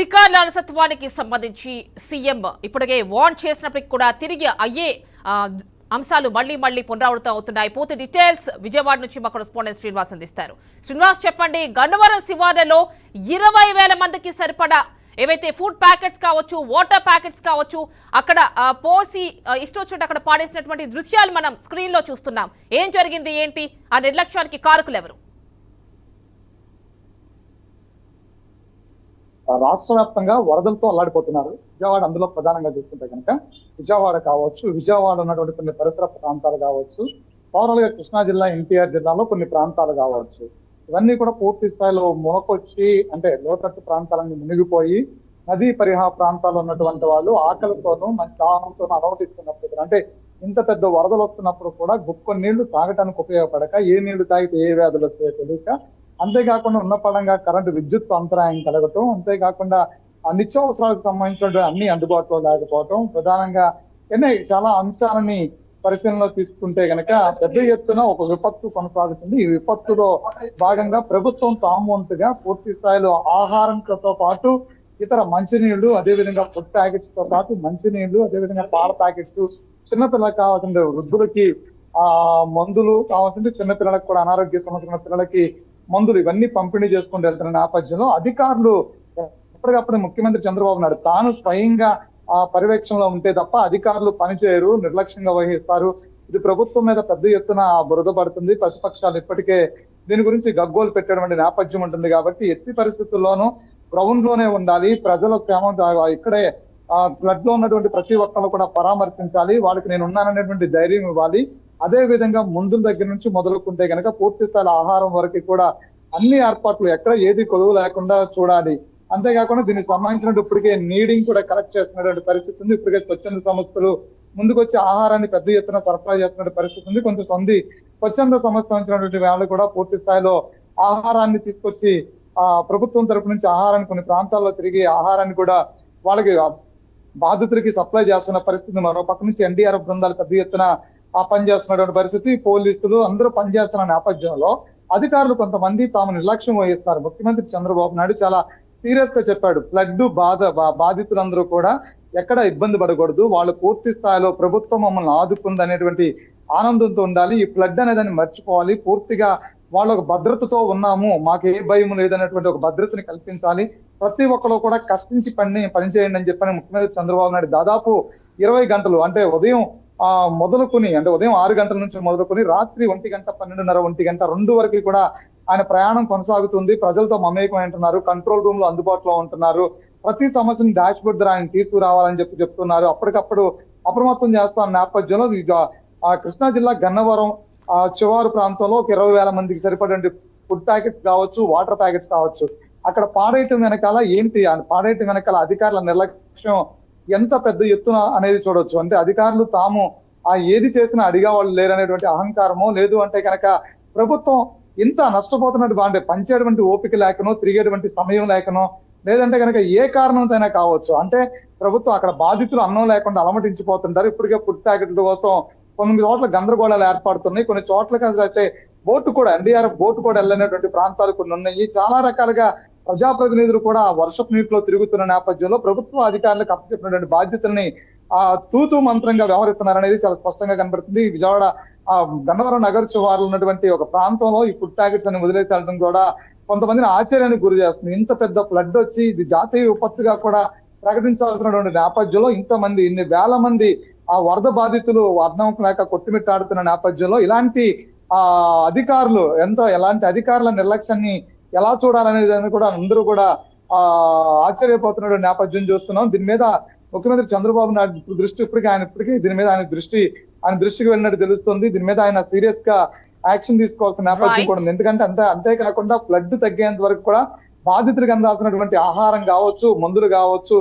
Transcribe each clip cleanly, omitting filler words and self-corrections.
అధికారుల అలసత్వానికి సంబంధించి సీఎం ఇప్పటికే వార్న్ చేసినప్పటికీ కూడా తిరిగి అయ్యే అంశాలు మళ్లీ పునరావృతం అవుతున్నాయి. పూర్తి డీటెయిల్స్ విజయవాడ నుంచి మా కరెస్పాండెంట్ శ్రీనివాస్ అందిస్తారు. శ్రీనివాస్, చెప్పండి. గన్నవరం శివార్లలో 20,000 మందికి సరిపడా ఏవైతే ఫుడ్ ప్యాకెట్స్ కావచ్చు, వాటర్ ప్యాకెట్స్ కావచ్చు, అక్కడ పోసి ఇష్టొచ్చినట్టు అక్కడ పాడేసినటువంటి దృశ్యాలు మనం స్క్రీన్ లో చూస్తున్నాం. ఏం జరిగింది, ఏంటి, ఆ నిర్లక్ష్యానికి కారకులు ఎవరు? రాష్ట్ర వ్యాప్తంగా వరదలతో అల్లాడిపోతున్నారు. విజయవాడ అందులో ప్రధానంగా చూసుకుంటే కనుక విజయవాడ కావచ్చు, విజయవాడ ఉన్నటువంటి కొన్ని పరిసర ప్రాంతాలు కావచ్చు, ఓవరాల్ గా కృష్ణా జిల్లా, ఎన్టీఆర్ జిల్లాలో కొన్ని ప్రాంతాలు కావచ్చు, ఇవన్నీ కూడా పూర్తి స్థాయిలో మునకొచ్చి అంటే లోతట్టు ప్రాంతాలన్నీ మునిగిపోయి నదీ పరిహా ప్రాంతాల్లో ఉన్నటువంటి వాళ్ళు ఆకలితోనూ మంచి దాహంతోనూ అలవటిస్తున్నప్పుడు అంటే ఇంత పెద్ద వరదలు వస్తున్నప్పుడు కూడా గుక్క నీళ్లు తాగటానికి ఉపయోగపడక ఏ నీళ్లు తాగితే ఏ వ్యాధులు వస్తాయో తెలియక, అంతేకాకుండా ఉన్న పడంగా కరెంటు విద్యుత్ అంతరాయం కలగటం, అంతేకాకుండా నిత్యావసరాలకు సంబంధించిన అన్ని అందుబాటులో లేకపోవటం, ప్రధానంగా చాలా అంశాలని పరిశీలనలో తీసుకుంటే గనక పెద్ద ఎత్తున ఒక విపత్తు కొనసాగుతుంది. ఈ విపత్తులో భాగంగా ప్రభుత్వం తామువంతుగా పూర్తి స్థాయిలో ఆహారంతో పాటు ఇతర మంచినీళ్లు, అదేవిధంగా ఫుడ్ ప్యాకెట్స్ తో పాటు మంచినీళ్లు, అదేవిధంగా పాల ప్యాకెట్స్, చిన్నపిల్లలకు కావాల్సిన వృద్ధులకి మందులు కావాల్సింది, చిన్నపిల్లలకు కూడా అనారోగ్య సమస్యలు ఉన్న పిల్లలకి మందులు, ఇవన్నీ పంపిణీ చేసుకుంటూ వెళ్తున్న నేపథ్యంలో అధికారులు ఎప్పటికప్పుడు ముఖ్యమంత్రి చంద్రబాబు నాయుడు తాను స్వయంగా పర్యవేక్షణలో ఉంటే తప్ప అధికారులు పనిచేయరు, నిర్లక్ష్యంగా వహిస్తారు. ఇది ప్రభుత్వం మీద పెద్ద ఎత్తున బురద పడుతుంది. ప్రతిపక్షాలు ఇప్పటికే దీని గురించి గగ్గోలు పెట్టేటువంటి నేపథ్యం ఉంటుంది. కాబట్టి ఎట్టి పరిస్థితుల్లోనూ గ్రౌండ్ లోనే ఉండాలి. ప్రజల క్షేమం ఇక్కడే ఫ్లడ్ లో ఉన్నటువంటి ప్రతి ఒక్కరు కూడా పరామర్శించాలి, వాళ్ళకి నేను ఉన్నాననేటువంటి ధైర్యం ఇవ్వాలి. అదే విధంగా మందుల దగ్గర నుంచి మొదలుకుంటే కనుక పూర్తి స్థాయి ఆహారం వరకు కూడా అన్ని ఏర్పాట్లు ఎక్కడ ఏది కొలువు లేకుండా చూడాలి. అంతేకాకుండా దీనికి సంబంధించినట్టు ఇప్పటికే నీడింగ్ కూడా కలెక్ట్ చేస్తున్నటువంటి పరిస్థితి ఉంది. ఇప్పటికే స్వచ్ఛంద సంస్థలు ముందుకొచ్చి ఆహారాన్ని పెద్ద ఎత్తున సరఫరా చేస్తున్న పరిస్థితి ఉంది. కొంతమంది స్వచ్ఛంద సంస్థ సంబంధించినటువంటి వాళ్ళు కూడా పూర్తి స్థాయిలో ఆహారాన్ని తీసుకొచ్చి ప్రభుత్వం తరపు నుంచి ఆహారాన్ని కొన్ని ప్రాంతాల్లో తిరిగి ఆహారాన్ని కూడా వాళ్ళకి బాధితులకి సప్లై చేస్తున్న పరిస్థితి. మరో పక్క నుంచి ఎన్డీఆర్ఎఫ్ బృందాలు పెద్ద ఎత్తున పనిచేస్తున్నటువంటి పరిస్థితి, పోలీసులు అందరూ పనిచేస్తున్న నేపథ్యంలో అధికారులు కొంతమంది తాము నిర్లక్ష్యం వహిస్తారు. ముఖ్యమంత్రి చంద్రబాబు నాయుడు చాలా సీరియస్ గా చెప్పాడు, ఫ్లడ్ బాధితులందరూ కూడా ఎక్కడ ఇబ్బంది పడకూడదు, వాళ్ళు పూర్తి స్థాయిలో ప్రభుత్వం మమ్మల్ని ఆదుకుంది అనేటువంటి ఆనందంతో ఉండాలి, ఈ ఫ్లడ్ అనేదాన్ని మర్చిపోవాలి, పూర్తిగా వాళ్ళ భద్రతతో ఉన్నాము, మాకు ఏ భయం లేదనేటువంటి ఒక భద్రతని కల్పించాలి, ప్రతి ఒక్కరు కూడా కష్టించి పనిచేయండి అని చెప్పని ముఖ్యమంత్రి చంద్రబాబు నాయుడు దాదాపు 20 గంటలు అంటే ఉదయం మొదలుకొని అంటే ఉదయం 6 గంటల నుంచి మొదలుకొని రాత్రి 1 గంట 12:30 1 గంట 2 వరకు కూడా ఆయన ప్రయాణం కొనసాగుతుంది. ప్రజలతో మమేకం ఉంటున్నారు, కంట్రోల్ రూమ్ లో అందుబాటులో ఉంటున్నారు, ప్రతి సమస్యను డాష్ బోర్డ్ ద్వారా ఆయన తీసుకురావాలని చెప్తున్నారు. అప్పటికప్పుడు అప్రమత్తం చేస్తున్న నేపథ్యంలో కృష్ణా జిల్లా గన్నవరం చివరి ప్రాంతంలో 20,000 మందికి సరిపడే ఫుడ్ ప్యాకెట్స్ కావచ్చు, వాటర్ ప్యాకెట్స్ కావచ్చు, అక్కడ పాడేయటం వెనకాల ఏంటి, పాడేయటం వెనకాల అధికారుల నిర్లక్ష్యం ఎంత పెద్ద ఎత్తున అనేది చూడొచ్చు. అంటే అధికారులు తాము ఏది చేసినా అడిగా వాళ్ళు లేరనేటువంటి అహంకారమో, లేదు అంటే కనుక ప్రభుత్వం ఇంత నష్టపోతున్నట్టు అంటే పనిచేయటువంటి ఓపిక లేకనో, తిరిగేటువంటి సమయం లేకనో, లేదంటే కనుక ఏ కారణంతైనా కావచ్చు. అంటే ప్రభుత్వం అక్కడ బాధితులు అన్నం లేకుండా అలమటించిపోతుంటారు. ఇప్పటికే ఫుడ్ ప్యాకెట్ల కోసం కొన్ని చోట్ల గందరగోళాలు ఏర్పడుతున్నాయి. కొన్ని చోట్ల అయితే బోటు కూడా ఎన్డీఆర్ఎఫ్ బోటు కూడా వెళ్ళినటువంటి ప్రాంతాలు కొన్ని ఉన్నాయి. చాలా రకాలుగా ప్రజాప్రతినిధులు కూడా వర్షపు నీటిలో తిరుగుతున్న నేపథ్యంలో ప్రభుత్వ అధికారులకు అప్పచెప్పినటువంటి బాధ్యతల్ని తూతూ మంత్రంగా వ్యవహరిస్తున్నారనేది చాలా స్పష్టంగా కనబడుతుంది. విజయవాడ గన్నవరం నగర శివారులో ఉన్నటువంటి ఒక ప్రాంతంలో ఈ ఫుడ్ ప్యాకెట్స్ అని వదిలేసి వెళ్ళడం కూడా కొంతమందిని ఆశ్చర్యానికి గురి చేస్తుంది. ఇంత పెద్ద ఫ్లడ్ వచ్చి ఇది జాతీయ విపత్తుగా కూడా ప్రకటించాల్సినటువంటి నేపథ్యంలో ఇన్ని వేల మంది వరద బాధితులు అర్థం లేక కొట్టుమిట్టాడుతున్న నేపథ్యంలో ఇలాంటి అధికారులు ఎలాంటి అధికారుల నిర్లక్ష్యాన్ని ఎలా చూడాలనేది కూడా అందరూ కూడా ఆశ్చర్యపోతున్న నేపథ్యం చూస్తున్నాం. దీని మీద ముఖ్యమంత్రి చంద్రబాబు నాయుడు దృష్టి ఇప్పటికీ దీని మీద ఆయన దృష్టికి వెళ్ళినట్టు తెలుస్తుంది. దీని మీద ఆయన సీరియస్ గా యాక్షన్ తీసుకోవాల్సిన నేపథ్యం కూడా ఉంది. ఎందుకంటే అంతేకాకుండా ఫ్లడ్ తగ్గేంత వరకు కూడా బాధితులకు అందాల్సినటువంటి ఆహారం కావచ్చు, మందులు కావచ్చు,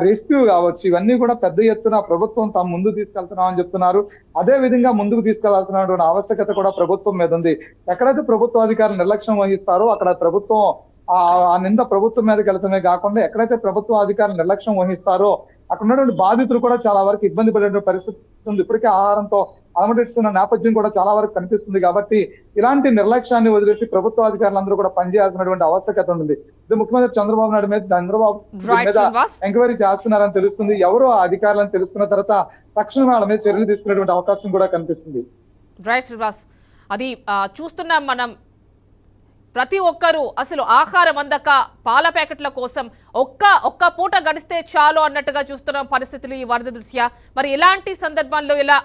రెస్క్యూ కావచ్చు, ఇవన్నీ కూడా పెద్ద ఎత్తున ప్రభుత్వం తాము ముందుకు తీసుకెళ్తున్నామని చెప్తున్నారు. అదే విధంగా ముందుకు తీసుకెళ్లాల్సినటువంటి ఆవశ్యకత కూడా ప్రభుత్వం మీద ఉంది. ఎక్కడైతే ప్రభుత్వ అధికారులు నిర్లక్ష్యం వహిస్తారో అక్కడ ప్రభుత్వం నింద ప్రభుత్వం మీదకి వెళ్తమే కాకుండా ఎక్కడైతే ప్రభుత్వ అధికారులు నిర్లక్ష్యం వహిస్తారో అక్కడ ఉన్నటువంటి బాధితులు కూడా చాలా వరకు ఇబ్బంది పడే పరిస్థితి ఉంది. ఇప్పటికే ఆహారంతో అనుమతిస్తున్న నేపథ్యం కూడా చాలా వరకు కనిపిస్తుంది. కాబట్టి ఇలాంటి నిర్లక్ష్యాన్ని వదిలేసి ప్రభుత్వ అధికారులందరూ కూడా పనిచేయాల్సినటువంటి ఆవశ్యకత ఉంది. ఇది ముఖ్యమంత్రి చంద్రబాబు నాయుడు మీద Right, మీద Srinivas. ఎంక్వైరీ చేస్తున్నారని తెలుస్తుంది. ఎవరు ఆ అధికారులను తెలుసుకున్న తర్వాత తక్షణమే వాళ్ళ మీద చర్యలు తీసుకునేటువంటి అవకాశం కూడా కనిపిస్తుంది. రైట్ శ్రీనివాస్, అది చూస్తున్నాం మనం. ప్రతి ఒక్కరూ అసలు ఆహారం అందక పాల ప్యాకెట్ల కోసం ఒక్క పూట గడిస్తే చాలు అన్నట్టుగా చూస్తున్న పరిస్థితులు ఈ వరద దృష్ట్యా. మరి ఇలాంటి సందర్భాల్లో ఇలా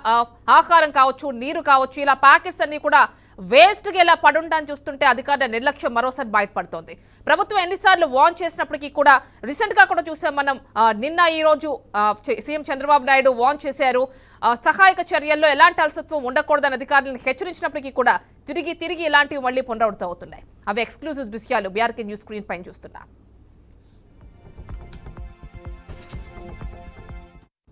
ఆహారం కావచ్చు, నీరు కావచ్చు, ఇలా ప్యాకెట్స్ అన్ని కూడా వేస్ట్గా ఇలా పడుంటాన్ని చూస్తుంటే అధికారుల నిర్లక్ష్యం మరోసారి బయటపడుతోంది. ప్రభుత్వం ఎన్నిసార్లు వార్న్ చేసినప్పటికీ కూడా రీసెంట్గా కూడా చూసాం మనం. నిన్న ఈ రోజు సీఎం చంద్రబాబు నాయుడు వార్న్ చేశారు. సహాయక చర్యల్లో ఎలాంటి అలసత్వం ఉండకూడదని అధికారులను హెచ్చరించినప్పటికీ కూడా తిరిగి ఇలాంటివి మళ్ళీ పునరావృతం అవుతున్నాయి. అవి ఎక్స్క్లూజివ్ దృశ్యాలు బీఆర్కే న్యూస్ స్క్రీన్ పైన చూస్తున్నాం.